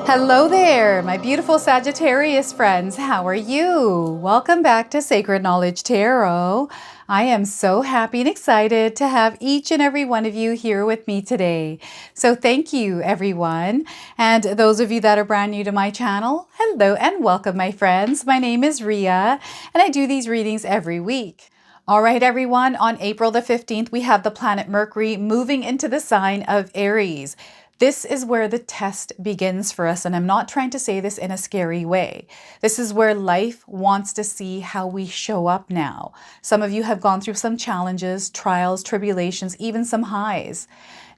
Hello there, my beautiful Sagittarius friends. How are you? Welcome back to Sacred Knowledge Tarot. I am so happy and excited to have each and every one of you here with me today. So thank you, everyone. And those of you that are brand new to my channel, hello and welcome, my friends. My name is Rhea, and I do these readings every week. All right, everyone, on April the 15th, we have the planet Mercury moving into the sign of Aries. This is where the test begins for us, and I'm not trying to say this in a scary way. This is where life wants to see how we show up now. Some of you have gone through some challenges, trials, tribulations, even some highs.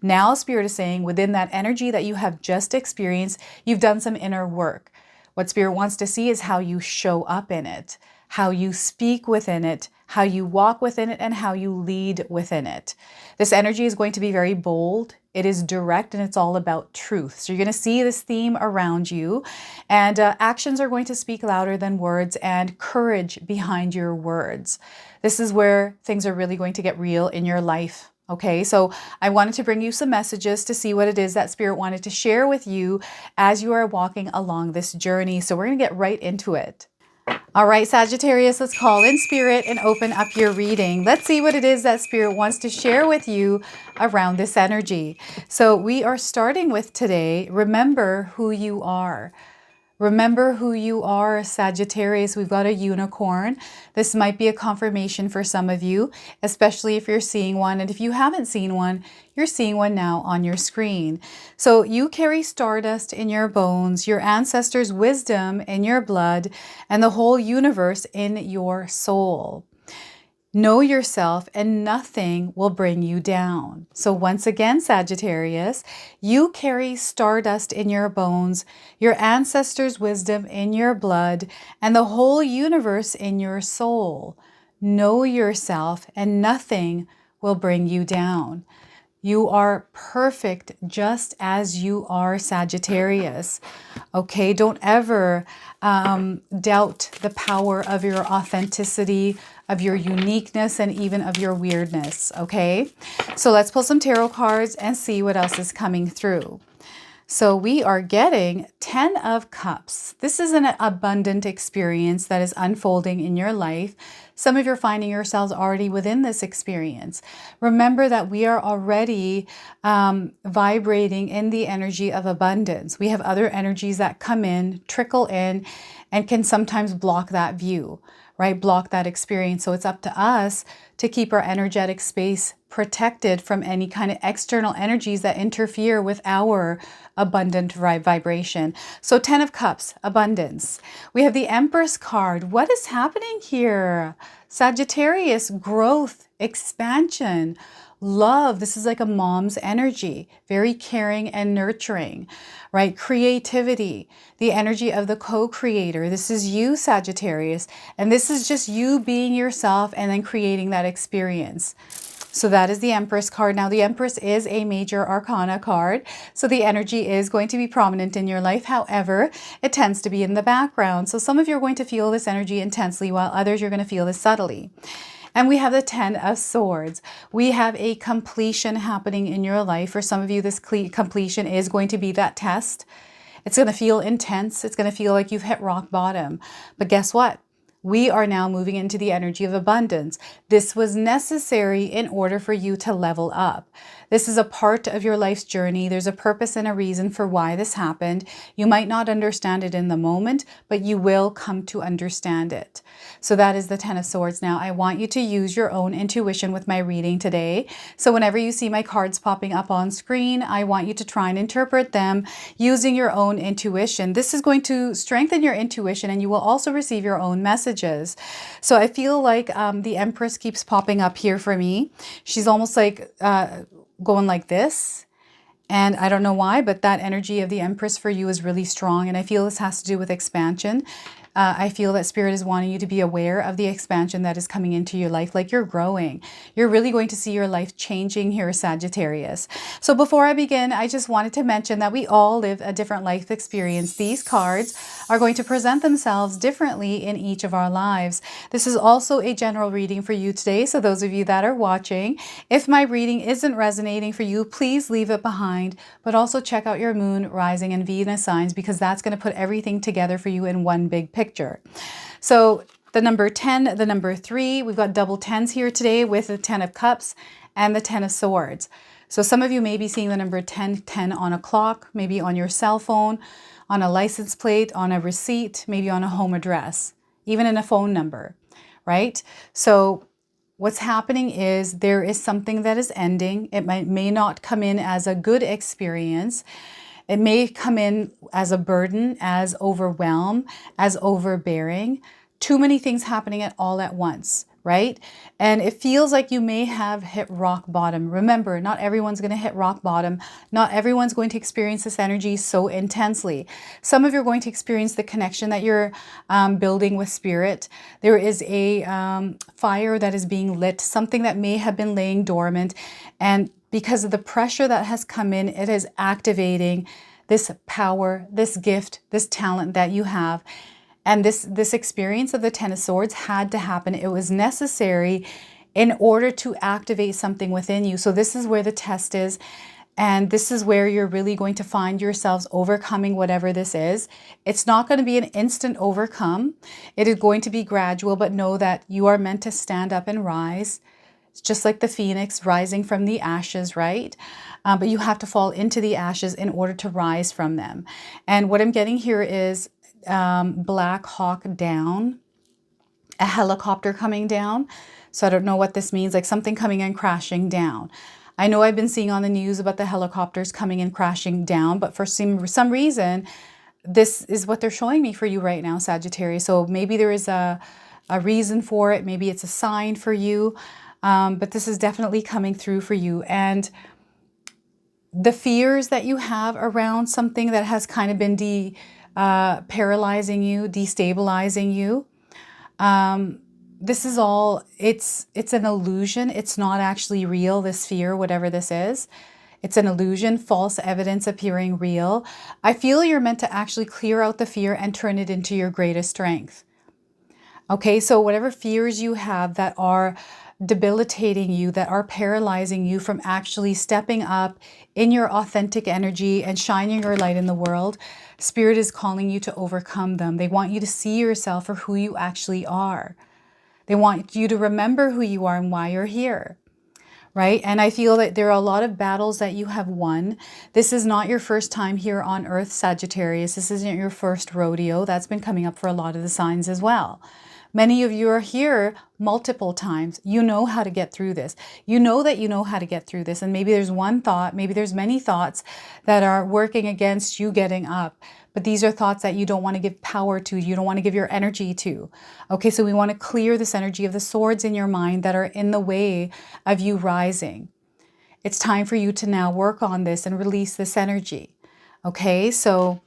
Now, Spirit is saying within that energy that you have just experienced, you've done some inner work. What Spirit wants to see is how you show up in it, how you speak within it, how you walk within it, and how you lead within it. This energy is going to be very bold. It is direct, and it's all about truth. So you're going to see this theme around you, and actions are going to speak louder than words, and courage behind your words. This is where things are really going to get real in your life. Okay, so I wanted to bring you some messages to see what it is that Spirit wanted to share with you as you are walking along this journey. So we're going to get right into it. All right, Sagittarius, let's call in Spirit and open up your reading. Let's see what it is that Spirit wants to share with you around this energy. So we are starting with today, remember who you are. Remember who you are, Sagittarius. We've got a unicorn. This might be a confirmation for some of you, especially if you're seeing one. And if you haven't seen one, you're seeing one now on your screen. So you carry stardust in your bones, your ancestors' wisdom in your blood, and the whole universe in your soul. Know yourself and nothing will bring you down. So once again, Sagittarius, you carry stardust in your bones, your ancestors' wisdom in your blood, and the whole universe in your soul. Know yourself and nothing will bring you down. You are perfect just as you are, Sagittarius. Okay, don't ever doubt the power of your authenticity, of your uniqueness, and even of your weirdness, okay? So let's pull some tarot cards and see what else is coming through. So we are getting 10 of Cups. This is an abundant experience that is unfolding in your life. Some of you are finding yourselves already within this experience. Remember that we are already vibrating in the energy of abundance. We have other energies that come in, trickle in, and can sometimes block that view, right? Block that experience. So it's up to us to keep our energetic space protected from any kind of external energies that interfere with our abundant vibration. So 10 of Cups, abundance. We have the Empress card. What is happening here? Sagittarius, growth, expansion, love. This is like a mom's energy, very caring and nurturing, right? Creativity, the energy of the co-creator. This is you, Sagittarius, and this is just you being yourself and then creating that experience. So that is the Empress card. Now, the Empress is a major arcana card, so the energy is going to be prominent in your life. However, it tends to be in the background. So some of you are going to feel this energy intensely, while others you're going to feel this subtly. And we have the 10 of Swords. We have a completion happening in your life. For some of you, this completion is going to be that test. It's going to feel intense. It's going to feel like you've hit rock bottom. But guess what? We are now moving into the energy of abundance. This was necessary in order for you to level up. This is a part of your life's journey. There's a purpose and a reason for why this happened. You might not understand it in the moment, but you will come to understand it. So that is the 10 of Swords. Now, I want you to use your own intuition with my reading today. So whenever you see my cards popping up on screen, I want you to try and interpret them using your own intuition. This is going to strengthen your intuition, and you will also receive your own messages. So I feel like the Empress keeps popping up here for me. She's almost like going like this. And I don't know why, but that energy of the Empress for you is really strong. And I feel this has to do with expansion. I feel that Spirit is wanting you to be aware of the expansion that is coming into your life, like you're growing. You're really going to see your life changing here, Sagittarius. So before I begin, I just wanted to mention that we all live a different life experience. These cards are going to present themselves differently in each of our lives. This is also a general reading for you today. So those of you that are watching, if my reading isn't resonating for you, please leave it behind, but also check out your moon, rising, and Venus signs, because that's going to put everything together for you in one big picture. So the number 10, the number 3, we've got double 10s here today with the 10 of Cups and the 10 of Swords. So some of you may be seeing the number 10, 10 on a clock, maybe on your cell phone, on a license plate, on a receipt, maybe on a home address, even in a phone number, right? So what's happening is there is something that is ending. It may not come in as a good experience. It may come in as a burden, as overwhelm, as overbearing. Too many things happening all at once, right? And it feels like you may have hit rock bottom. Remember, not everyone's going to hit rock bottom. Not everyone's going to experience this energy so intensely. Some of you are going to experience the connection that you're building with Spirit. There is a fire that is being lit, something that may have been laying dormant, and because of the pressure that has come in, it is activating this power, this gift, this talent that you have. And this experience of the 10 of Swords had to happen. It was necessary in order to activate something within you. So this is where the test is. And this is where you're really going to find yourselves overcoming whatever this is. It's not going to be an instant overcome. It is going to be gradual, but know that you are meant to stand up and rise. It's just like the phoenix rising from the ashes, right? But you have to fall into the ashes in order to rise from them. And what I'm getting here is Black Hawk down, a helicopter coming down. So I don't know what this means, like something coming and crashing down. I know I've been seeing on the news about the helicopters coming and crashing down, but for some reason, this is what they're showing me for you right now, Sagittarius. So maybe there is a reason for it. Maybe it's a sign for you. But this is definitely coming through for you. And the fears that you have around something that has kind of been paralyzing you, destabilizing you, this is all, it's an illusion. It's not actually real, this fear, whatever this is. It's an illusion, false evidence appearing real. I feel you're meant to actually clear out the fear and turn it into your greatest strength. Okay, so whatever fears you have that are debilitating you, that are paralyzing you from actually stepping up in your authentic energy and shining your light in the world, Spirit is calling you to overcome them. They want you to see yourself for who you actually are. They want you to remember who you are and why you're here, right? And I feel that there are a lot of battles that you have won. This is not your first time here on Earth, Sagittarius. This isn't your first rodeo. That's been coming up for a lot of the signs as well. Many of you are here multiple times. You know how to get through this. You know that you know how to get through this. And maybe there's one thought, maybe there's many thoughts that are working against you getting up. But these are thoughts that you don't want to give power to. You don't want to give your energy to. Okay, so we want to clear this energy of the swords in your mind that are in the way of you rising. It's time for you to now work on this and release this energy. Okay, so...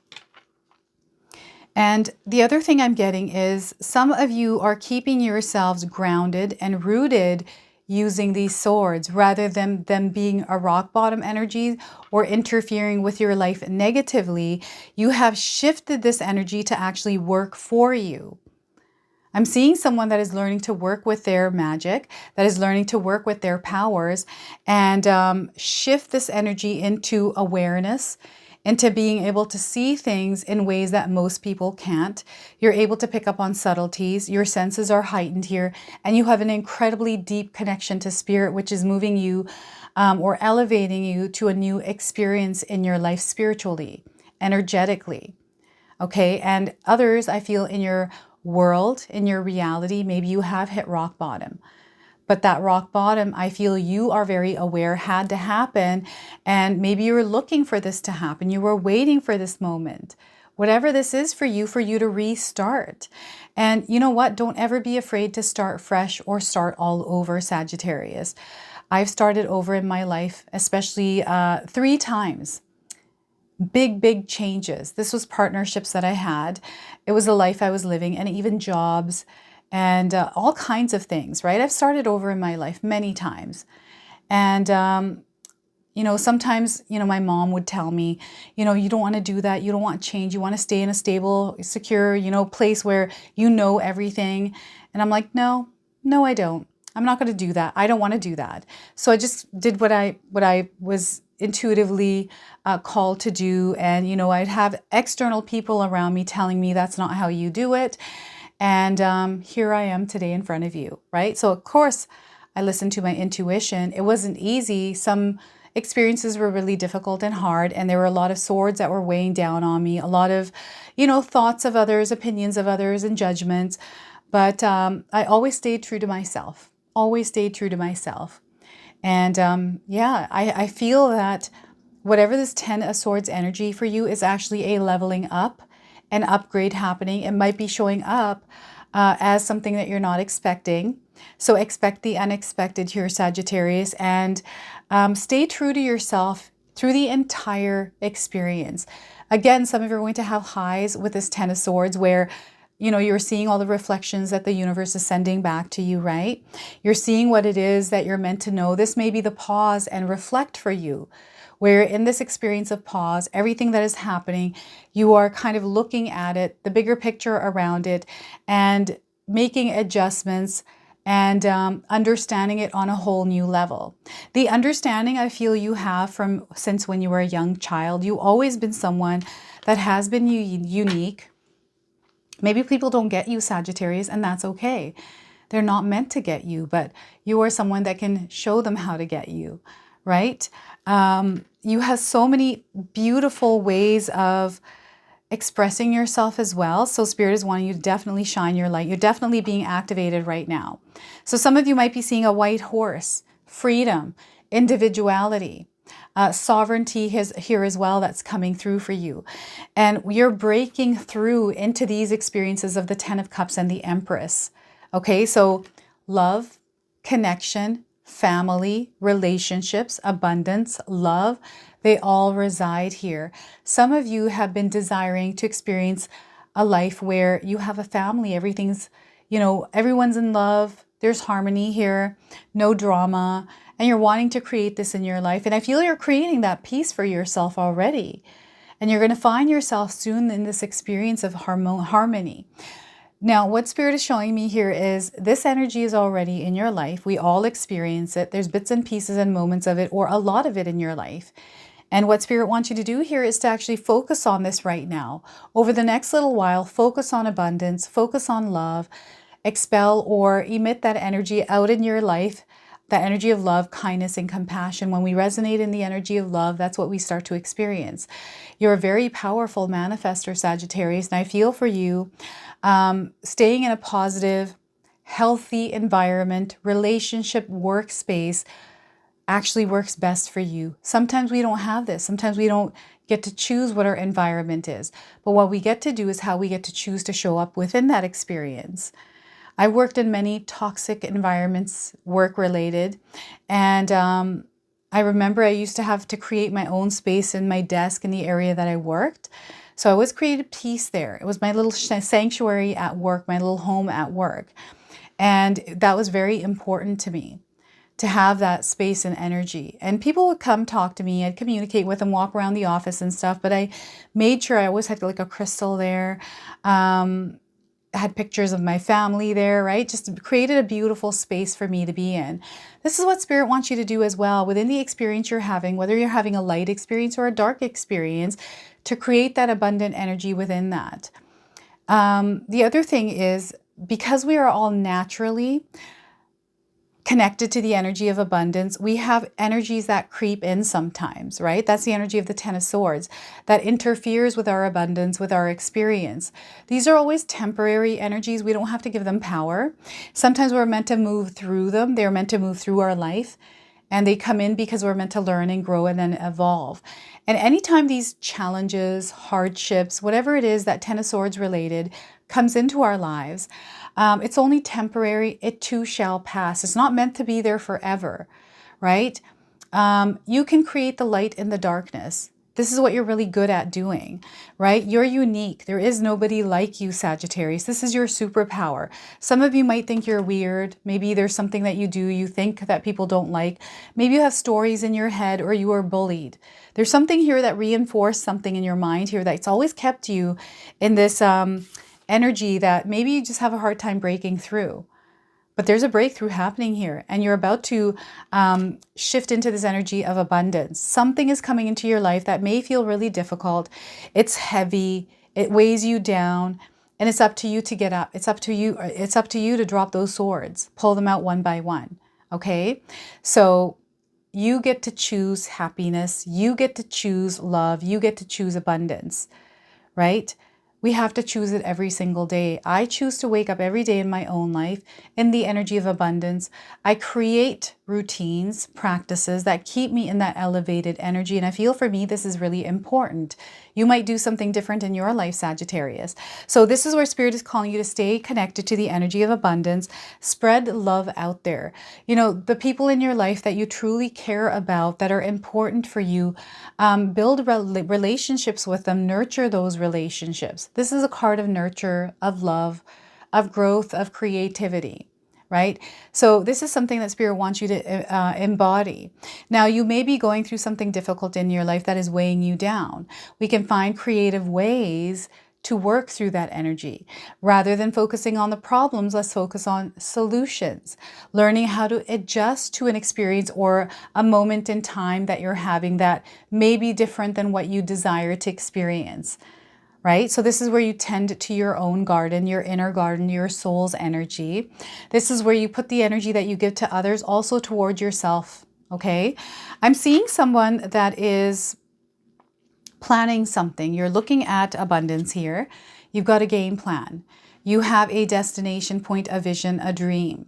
And the other thing I'm getting is some of you are keeping yourselves grounded and rooted using these swords rather than them being a rock bottom energy or interfering with your life negatively. You have shifted this energy to actually work for you. I'm seeing someone that is learning to work with their magic, that is learning to work with their powers and shift this energy into awareness, into being able to see things in ways that most people can't. You're able to pick up on subtleties. Your senses are heightened here, and you have an incredibly deep connection to Spirit, which is moving you or elevating you to a new experience in your life spiritually, energetically. Okay, and others, I feel, in your world, in your reality, maybe you have hit rock bottom. But that rock bottom, I feel you are very aware had to happen. And maybe you were looking for this to happen. You were waiting for this moment. Whatever this is for you to restart. And you know what? Don't ever be afraid to start fresh or start all over, Sagittarius. I've started over in my life, especially 3 times. big changes. This was partnerships that I had. It was a life I was living, and even jobs and all kinds of things, right? I've started over in my life many times. And, you know, sometimes, you know, my mom would tell me, you know, you don't want to do that. You don't want change. You want to stay in a stable, secure, you know, place where you know everything. And I'm like, no, I don't. I'm not going to do that. I don't want to do that. So I just did what I was intuitively called to do. And, you know, I'd have external people around me telling me that's not how you do it. And here I am today in front of you, right? So of course, I listened to my intuition. It wasn't easy. Some experiences were really difficult and hard, and there were a lot of swords that were weighing down on me, a lot of, you know, thoughts of others, opinions of others, and judgments. But I always stayed true to myself, always stayed true to myself. And yeah, I feel that whatever this 10 of Swords energy for you is actually a leveling up, an upgrade happening. It might be showing up as something that you're not expecting. So expect the unexpected here, Sagittarius, and stay true to yourself through the entire experience. Again, some of you are going to have highs with this 10 of Swords where, you know, you're seeing all the reflections that the universe is sending back to you, right? You're seeing what it is that you're meant to know. This may be the pause and reflect for you, where in this experience of pause, everything that is happening, you are kind of looking at it, the bigger picture around it, and making adjustments and understanding it on a whole new level. The understanding I feel you have from since when you were a young child, you've always been someone that has been unique. Maybe people don't get you, Sagittarius, and that's okay. They're not meant to get you, but you are someone that can show them how to get you, right? You have so many beautiful ways of expressing yourself as well. So Spirit is wanting you to definitely shine your light. You're definitely being activated right now. So some of you might be seeing a white horse, freedom, individuality. Sovereignty here as well that's coming through for you. And you're breaking through into these experiences of the 10 of Cups and the Empress. Okay, so love, connection, family, relationships, abundance, love, they all reside here. Some of you have been desiring to experience a life where you have a family, everything's, you know, everyone's in love, there's harmony here, no drama, and you're wanting to create this in your life. And I feel you're creating that peace for yourself already. And you're going to find yourself soon in this experience of harmony. Now, what Spirit is showing me here is this energy is already in your life. We all experience it. There's bits and pieces and moments of it, or a lot of it in your life. And what Spirit wants you to do here is to actually focus on this right now. Over the next little while, focus on abundance, focus on love, expel or emit that energy out in your life, that energy of love, kindness, and compassion. When we resonate in the energy of love, that's what we start to experience. You're a very powerful manifestor, Sagittarius, and I feel for you staying in a positive, healthy environment, relationship, workspace actually works best for you. Sometimes we don't have this. Sometimes we don't get to choose what our environment is. But what we get to do is how we get to choose to show up within that experience. I worked in many toxic environments, work-related, and I remember I used to have to create my own space in my desk in the area that I worked. So I always created peace there. It was my little sanctuary at work, my little home at work. And that was very important to me, to have that space and energy. And people would come talk to me, I'd communicate with them, walk around the office and stuff, but I made sure I always had like a crystal there. Had pictures of my family there, right? Just created a beautiful space for me to be in. This is what Spirit wants you to do as well within the experience you're having, whether you're having a light experience or a dark experience, to create that abundant energy within that. The other thing is, because we are all naturally connected to the energy of abundance, we have energies that creep in sometimes, right? That's the energy of the 10 of Swords that interferes with our abundance, with our experience. These are always temporary energies. We don't have to give them power. Sometimes we're meant to move through them. They're meant to move through our life, and they come in because we're meant to learn and grow and then evolve. And anytime these challenges, hardships, whatever it is that 10 of Swords related comes into our lives, it's only temporary. It too shall pass. It's not meant to be there forever, right? You can create the light in the darkness. This is what you're really good at doing, right? You're unique. There is nobody like you, Sagittarius. This is your superpower. Some of you might think you're weird. Maybe there's something that you do you think that people don't like. Maybe you have stories in your head or you were bullied. There's something here that reinforced something in your mind here that's always kept you in this energy that maybe you just have a hard time breaking through. But there's a breakthrough happening here, and you're about to shift into this energy of abundance. Something is coming into your life that may feel really difficult. It's heavy. It weighs you down, and it's up to you to get up. It's up to you. It's up to you to drop those swords, pull them out one by one. Okay, so you get to choose happiness. You get to choose love. You get to choose abundance, right? We have to choose it every single day. I choose to wake up every day in my own life in the energy of abundance. I create routines, practices that keep me in that elevated energy. And I feel for me, this is really important. You might do something different in your life, Sagittarius. So this is where Spirit is calling you to stay connected to the energy of abundance. Spread love out there. You know, the people in your life that you truly care about, that are important for you, build relationships with them, nurture those relationships. This is a card of nurture, of love, of growth, of creativity. Right? So this is something that Spirit wants you to embody. Now, you may be going through something difficult in your life that is weighing you down. We can find creative ways to work through that energy. Rather than focusing on the problems, let's focus on solutions. Learning how to adjust to an experience or a moment in time that you're having that may be different than what you desire to experience. Right? So this is where you tend to your own garden, your inner garden, your soul's energy. This is where you put the energy that you give to others also toward yourself. Okay? I'm seeing someone that is planning something. You're looking at abundance here. You've got a game plan. You have a destination point, a vision, a dream.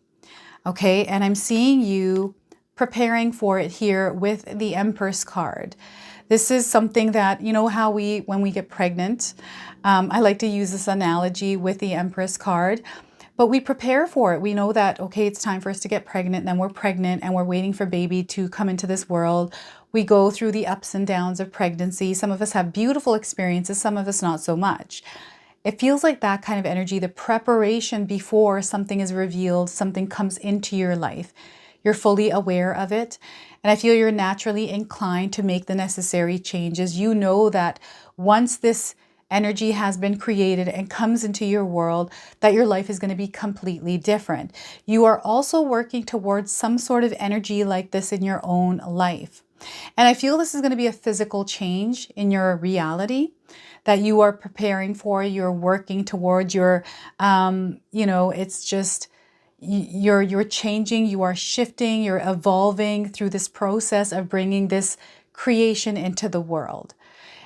Okay? And I'm seeing you preparing for it here with the Empress card. This is something that, you know how when we get pregnant, I like to use this analogy with the Empress card, but we prepare for it. We know that, okay, it's time for us to get pregnant, and then we're pregnant and we're waiting for baby to come into this world. We go through the ups and downs of pregnancy. Some of us have beautiful experiences, some of us not so much. It feels like that kind of energy, the preparation before something is revealed, something comes into your life. You're fully aware of it. And I feel you're naturally inclined to make the necessary changes. You know that once this energy has been created and comes into your world, that your life is going to be completely different. You are also working towards some sort of energy like this in your own life. And I feel this is going to be a physical change in your reality that you are preparing for, you're working towards your, it's just, you're changing, you are shifting, you're evolving through this process of bringing this creation into the world.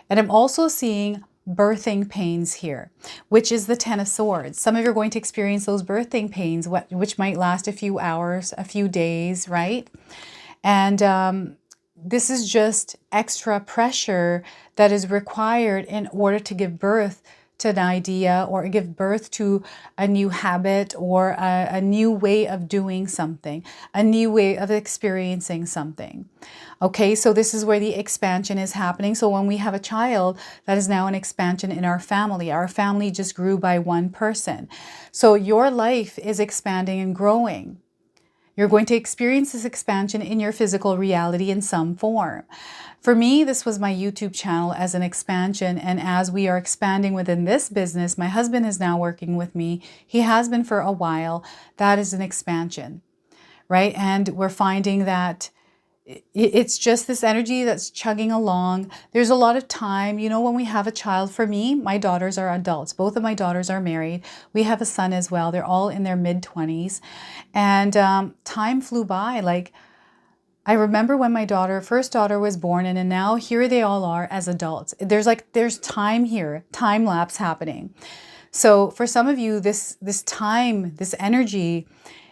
And I'm also seeing birthing pains here, which is the Ten of Swords. Some of you are going to experience those birthing pains, which might last a few hours, a few days, right? And this is just extra pressure that is required in order to give birth to an idea or give birth to a new habit or a new way of doing something, a new way of experiencing something. Okay, so this is where the expansion is happening. So when we have a child, that is now an expansion in our family. Our family just grew by one person. So your life is expanding and growing. You're going to experience this expansion in your physical reality in some form. For me, this was my YouTube channel as an expansion. And as we are expanding within this business, my husband is now working with me. He has been for a while. That is an expansion, right? And we're finding that it's just this energy that's chugging along. There's a lot of time. You know, when we have a child, for me, my daughters are adults. Both of my daughters are married. We have a son as well. They're all in their mid-20s. And time flew by. Like, I remember when my first daughter was born, and now here they all are as adults. There's time here, time lapse happening. So for some of you, this time, this energy,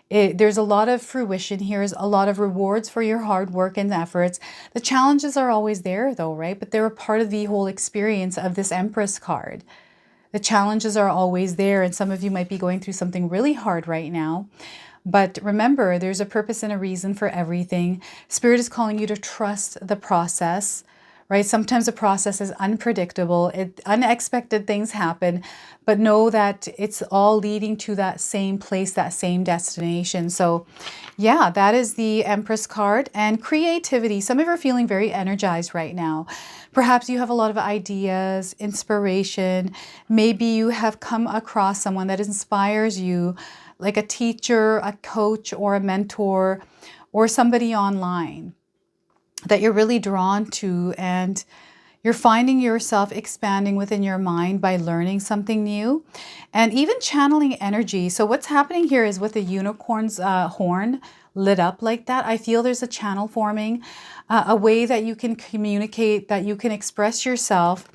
there's a lot of fruition here, a lot of rewards for your hard work and efforts. The challenges are always there though, right? But they're a part of the whole experience of this Empress card. The challenges are always there, and some of you might be going through something really hard right now. But remember, there's a purpose and a reason for everything. Spirit is calling you to trust the process, right? Sometimes the process is unpredictable. Unexpected things happen, but know that it's all leading to that same place, that same destination. So yeah, that is the Empress card. And creativity. Some of you are feeling very energized right now. Perhaps you have a lot of ideas, inspiration. Maybe you have come across someone that inspires you, like a teacher, a coach, or a mentor, or somebody online that you're really drawn to, and you're finding yourself expanding within your mind by learning something new and even channeling energy. So what's happening here is with the unicorn's horn lit up like that, I feel there's a channel forming, a way that you can communicate, that you can express yourself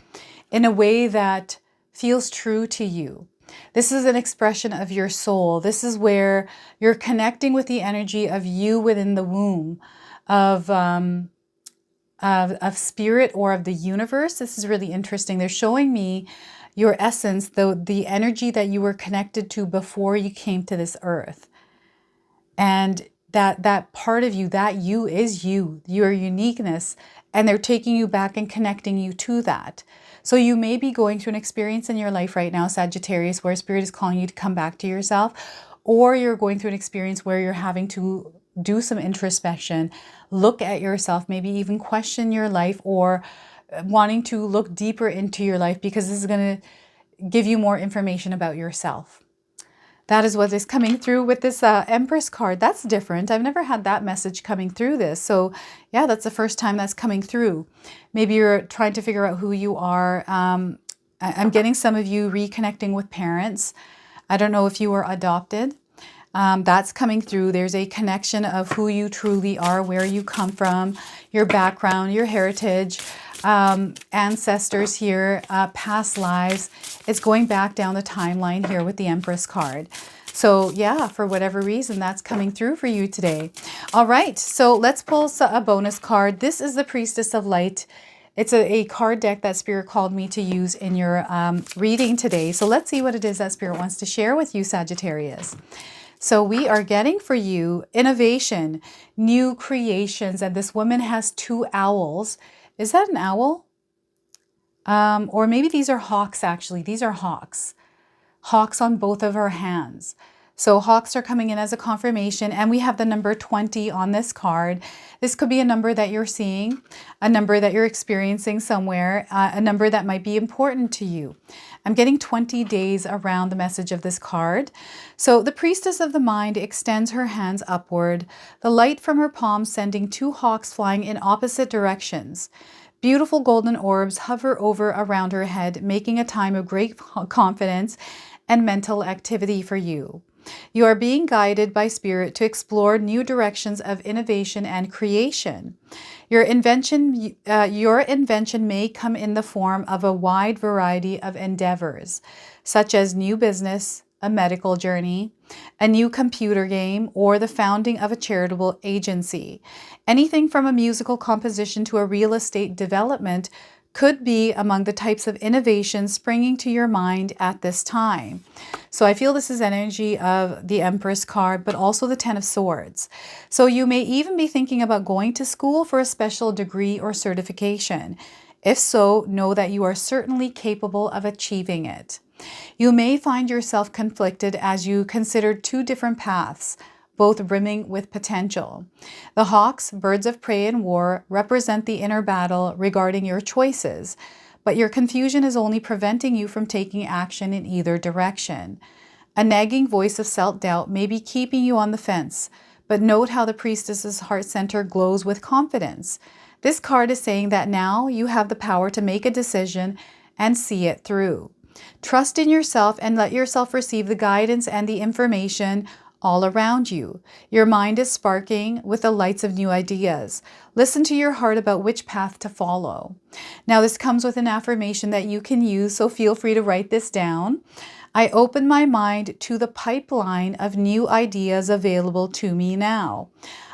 in a way that feels true to you. This is an expression of your soul. This is where you're connecting with the energy of you within the womb of spirit or of the universe. This is really interesting. They're showing me your essence, the energy that you were connected to before you came to this earth. And that part of you, that you is you, your uniqueness, and they're taking you back and connecting you to that. So you may be going through an experience in your life right now, Sagittarius, where Spirit is calling you to come back to yourself, or you're going through an experience where you're having to do some introspection, look at yourself, maybe even question your life, or wanting to look deeper into your life, because this is going to give you more information about yourself. That is what is coming through with this Empress card. That's different. I've never had that message coming through this. So yeah, that's the first time that's coming through. Maybe you're trying to figure out who you are. I'm getting some of you reconnecting with parents. I don't know if you were adopted. That's coming through. There's a connection of who you truly are, where you come from, your background, your heritage, ancestors here, past lives. It's going back down the timeline here with the Empress card. So yeah, for whatever reason, that's coming through for you today. All right, so let's pull a bonus card. This is the Priestess of Light. It's a card deck that Spirit called me to use in your reading today. So let's see what it is that Spirit wants to share with you, Sagittarius. So we are getting for you innovation, new creations, and this woman has 2 owls. Is that an owl? Or maybe these are hawks, actually. These are hawks. Hawks on both of her hands. So hawks are coming in as a confirmation, and we have the number 20 on this card. This could be a number that you're seeing, a number that you're experiencing somewhere, a number that might be important to you. I'm getting 20 days around the message of this card. So the Priestess of the Mind extends her hands upward, the light from her palm sending 2 hawks flying in opposite directions. Beautiful golden orbs hover over around her head, making a time of great confidence and mental activity for you. You are being guided by Spirit to explore new directions of innovation and creation. Your invention may come in the form of a wide variety of endeavors, such as new business, a medical journey, a new computer game, or the founding of a charitable agency. Anything from a musical composition to a real estate development could be among the types of innovations springing to your mind at this time. So I feel this is energy of the Empress card, but also the 10 of Swords. So you may even be thinking about going to school for a special degree or certification. If so, know that you are certainly capable of achieving it. You may find yourself conflicted as you consider 2 different paths, both brimming with potential. The hawks, birds of prey in war, represent the inner battle regarding your choices, but your confusion is only preventing you from taking action in either direction. A nagging voice of self-doubt may be keeping you on the fence, but note how the Priestess's heart center glows with confidence. This card is saying that now you have the power to make a decision and see it through. Trust in yourself and let yourself receive the guidance and the information all around you. Your mind is sparking with the lights of new ideas. Listen to your heart about which path to follow. Now, this comes with an affirmation that you can use, so feel free to write this down. I open my mind to the pipeline of new ideas available to me now.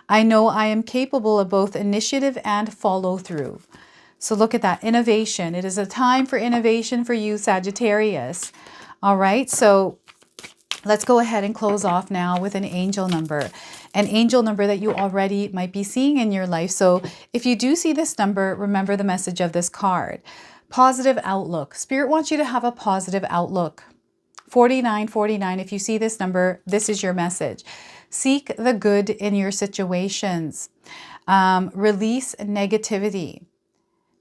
I know I am capable of both initiative and follow through. So look at that, innovation. It is a time for innovation for you, Sagittarius. All right, so let's go ahead and close off now with an angel number. an angel number that you already might be seeing in your life. So if you do see this number, remember the message of this card. Positive outlook. Spirit wants you to have a positive outlook. 4949, if you see this number, this is your message. Seek the good in your situations. Release negativity.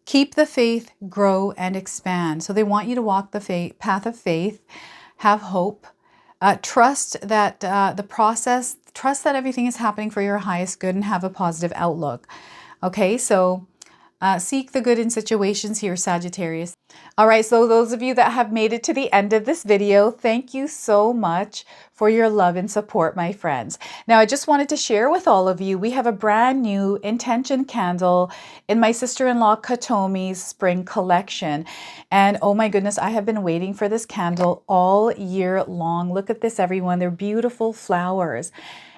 Keep the faith, grow, and expand. So they want you to walk the path of faith, have hope, trust that the process, trust that everything is happening for your highest good, and have a positive outlook. Okay, so seek the good in situations here, Sagittarius. All right, so those of you that have made it to the end of this video, thank you so much for your love and support, my friends. Now, I just wanted to share with all of you, we have a brand new intention candle in my sister-in-law Katomi's spring collection. And oh my goodness, I have been waiting for this candle all year long. Look at this, everyone. They're beautiful flowers.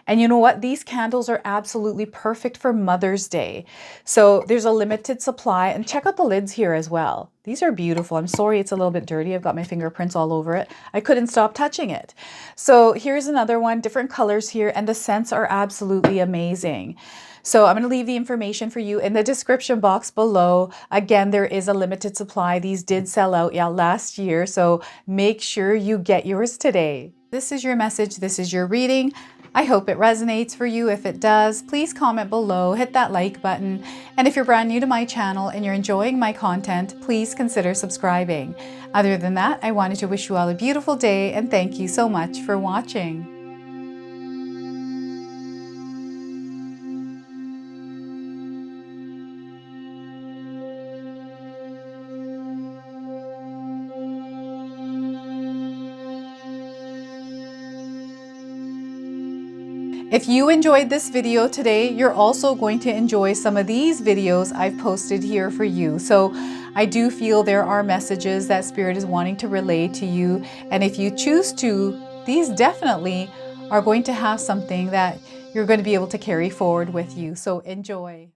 And you know what? These candles are absolutely perfect for Mother's Day. So there's a limited supply, and check out the lids here as well. These are beautiful. I'm sorry it's a little bit dirty. I've got my fingerprints all over it. I couldn't stop touching it. So here's another one, different colors here, and the scents are absolutely amazing. So I'm going to leave the information for you in the description box below. Again, there is a limited supply. These did sell out last year, so make sure you get yours today. This is your message. This is your reading. I hope it resonates for you. If it does, please comment below, hit that like button. And if you're brand new to my channel and you're enjoying my content, please consider subscribing. Other than that, I wanted to wish you all a beautiful day and thank you so much for watching. If you enjoyed this video today, you're also going to enjoy some of these videos I've posted here for you. So I do feel there are messages that Spirit is wanting to relay to you. And if you choose to, these definitely are going to have something that you're going to be able to carry forward with you. So enjoy.